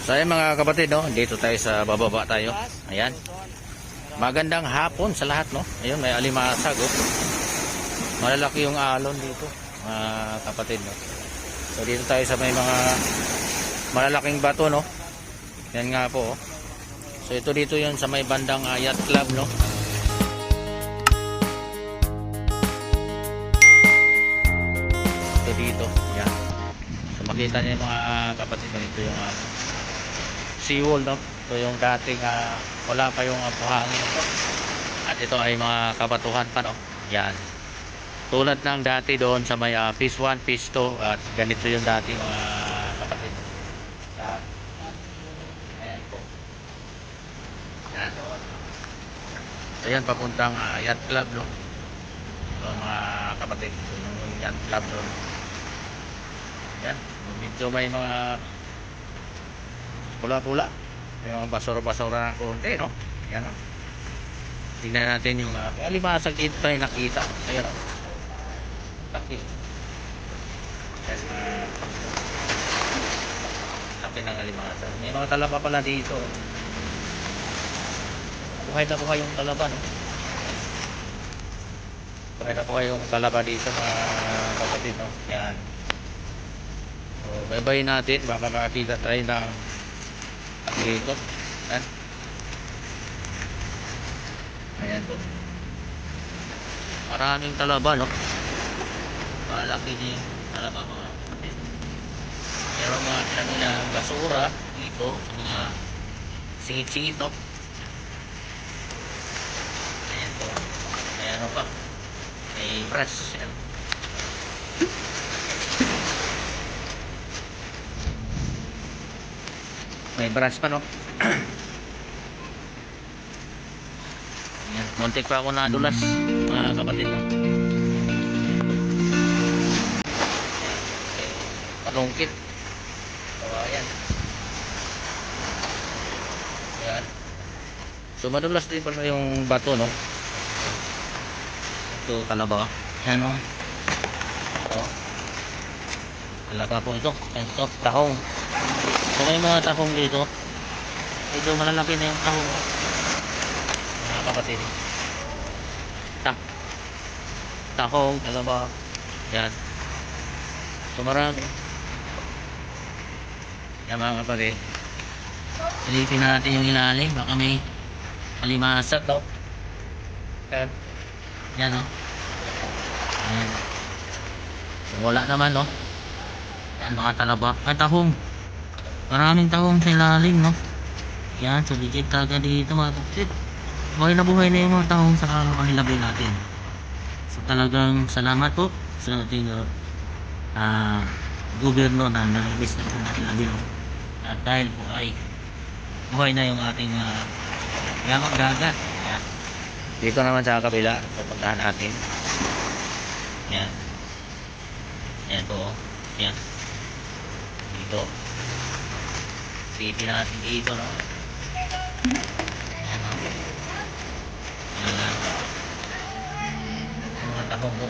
So ayan mga kapatid, no? Dito tayo sa bababa tayo. Ayan. Magandang hapon sa lahat, no? Ayun, may alimasag, oh. Malalaki yung alon dito, mga kapatid, no? So dito tayo sa may mga malalaking bato, no? Yan nga po, oh. So ito dito yun sa may bandang yacht club, no? Ito dito, yan. So makita niyo yung mga kapatid, no? Ito yung seawall, no? Ito yung dating wala pa yung buhangin. At ito ay mga kabatuhan pa, no? Yan. Tulad ng dati doon sa may phase 1, phase 2 at ganito yung dati mga kapatid. Yan. Ayan po. Yan. So yan, papuntang yacht club, no? So mga kapatid, yung yacht club doon. Yan. Medyo may mga pula-pula. May mga basura-basura na konti, no? Yan, no? Tingnan natin yung alimasag dito tayo nakita. Ayan, no? Laki. Yan, laki ng alimasag. May mga talaba pala dito. Buhay na buhay yung talaba, no? Buhay na buhay yung talaba dito, mga kapatid, no? Yan. So, bye-bye natin. Baka makakita tayo ng dito. Yan. Ayan po. Maraming talaba, no? Malaki din yung talaba, mga kapatid. Pero mga kanila basura dito, mga singit-singit, no? Ayan po. Ayan, ano pa? May brush. Ayan. May brush pa, no? Ayan. Muntik pa ako nadulas, mga kapatid, no? Palungkit. So, ayan. Ayan. So, madulas din pala yung bato, no? Ito, kalaba. Ayan, no? Ito. Kalaba po ito. Ito, tahong. So, may mga tahong dito. Ito, malalaki na yung tahong. Mga kapatid. Tahong, kalaba. Ayan. So, marami. Yan mga kapatid. Silipin natin yung ilalim. Baka may alimasag, no? Yan, no? Ayan. So, wala naman, no? Yan, mga talaba. Ay, tahong. Maraming tahong sa ilalim, no? Yan, so legit talaga dito, mga kapatid. Buhay na yung mga tahong sa kakakahilabay natin. So, talagang salamat po sa ating gobyerno na nag-imbes na po natin natin. At dahil po ay buhay na yung ating yamang dagat. Yan. Dito naman sa kabila, pupuntahan natin. Yan. Yan po. Yan. Dito. Silipin natin dito, no? Yan, no? Yan lang. Mga tahong po.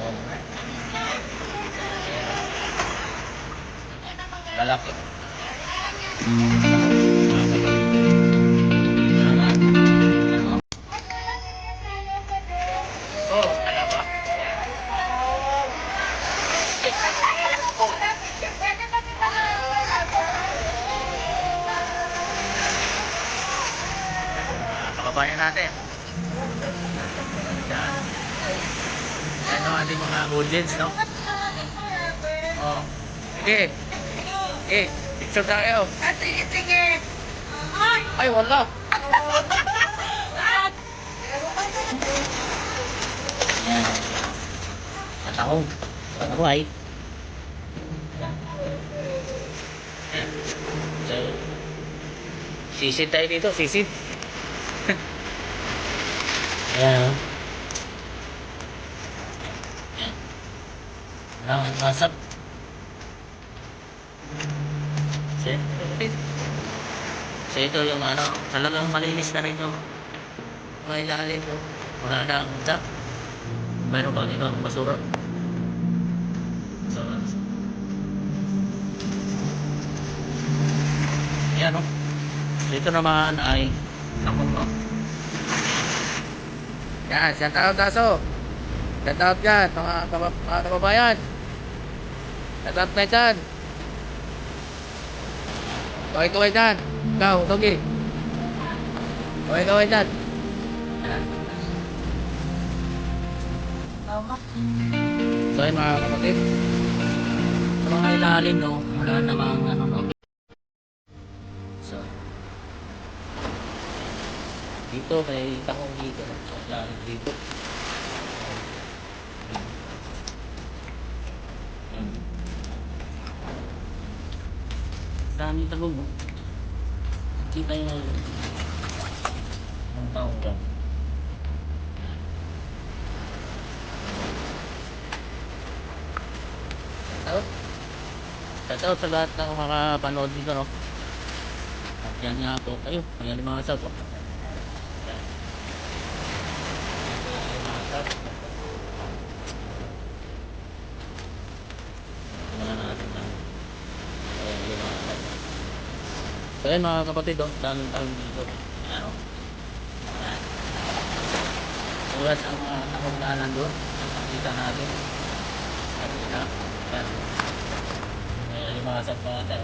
Lalaki. Kababayan natin. Yan. Yan ang ating mga audience, no? Oh. Sige. Okay. Picture tayo. Sige. Ay, wala. Yan. Katahong. Buhay. So, sisid tayo dito. Sisid. Ayan. Ayan. Ayan. Masap. So ito yung talagang malinis na rin yung mga ilalim. Wala na ang tap. Mayroon pa dito ang basura. So, yan, no? Dito naman ay takot no. Yan, shout out Taso. Shout out yan, mga kababayan. Shout out na dyan. Kaway-kaway dyan. Ikaw, Togi. Kaway-kaway dyan. Yan. So yun mga kapatid. Sa mga ilalim no, wala namang ano no. So, dito may takong dito. So, ilalim dito. Dami tagong no. Kita yung ang taong dyan. Shout out sa lahat ng mga panood dito no. At yan nga po kayo. Ayan yung mga shout out. Yan. Yung mga shout out. Mga natin lang. Ayan yung mga shout out. So yan mga kapatid oh. Daming taong dito. Ayan o. Ayan. Tulad ang mga nakagdaanan doon. Nakita natin. Ayan. Ayan. Ayan yung mga shout out natin.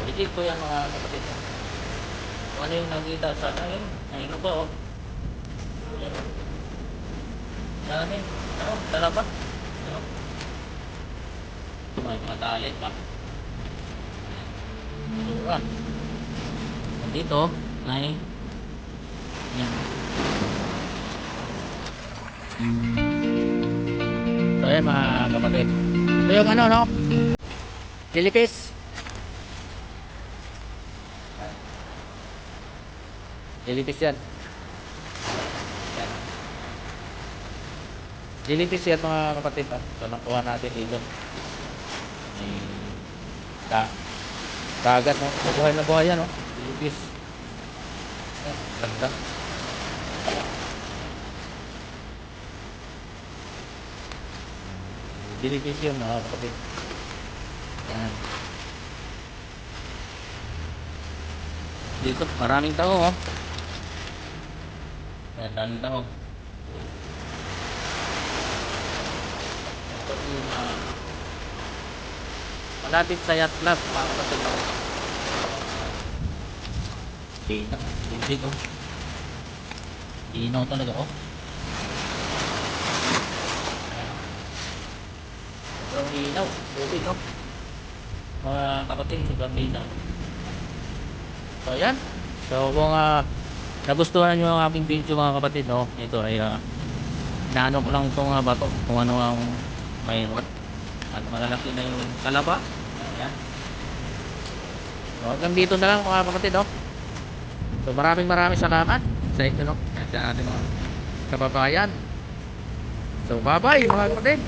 Legit po yan mga kapatid. Kung ano yung nakita sa akin, ayun ko po oh. Dami. Ano? Talabat. Ano? May mga talit pa. Sura. Dito, ay yan. So yan mga kapatid. Ito yung ano no? Jellyfish. Jellyfish yan. Jellyfish yan mga kapatid. So nakuha natin ilog. Dagat no. Buhay na buhay yan no. Jellyfish. Ganda. Jellyfish yun mga kapatid. Yan. Dito maraming tao oh. Yan, daming tao. Ito yung malapit sa yacht club mga kapatid. Dito. Dito. Dino talaga oh. Sobrang hinaw. Tubig oh. Mga kapatid, sobrang hinaw. So yan. So kung nagustuhan nyo ang aking video mga kapatid no, ito ay naano ko lang itong bato kung ano ang mayroon. At malalaki na yung kalaba. Ayan. So hanggang dito na lang mga kapatid no. So maraming salamat sa inyo no, sa ating mga kababayan. So bye bye mga kapatid.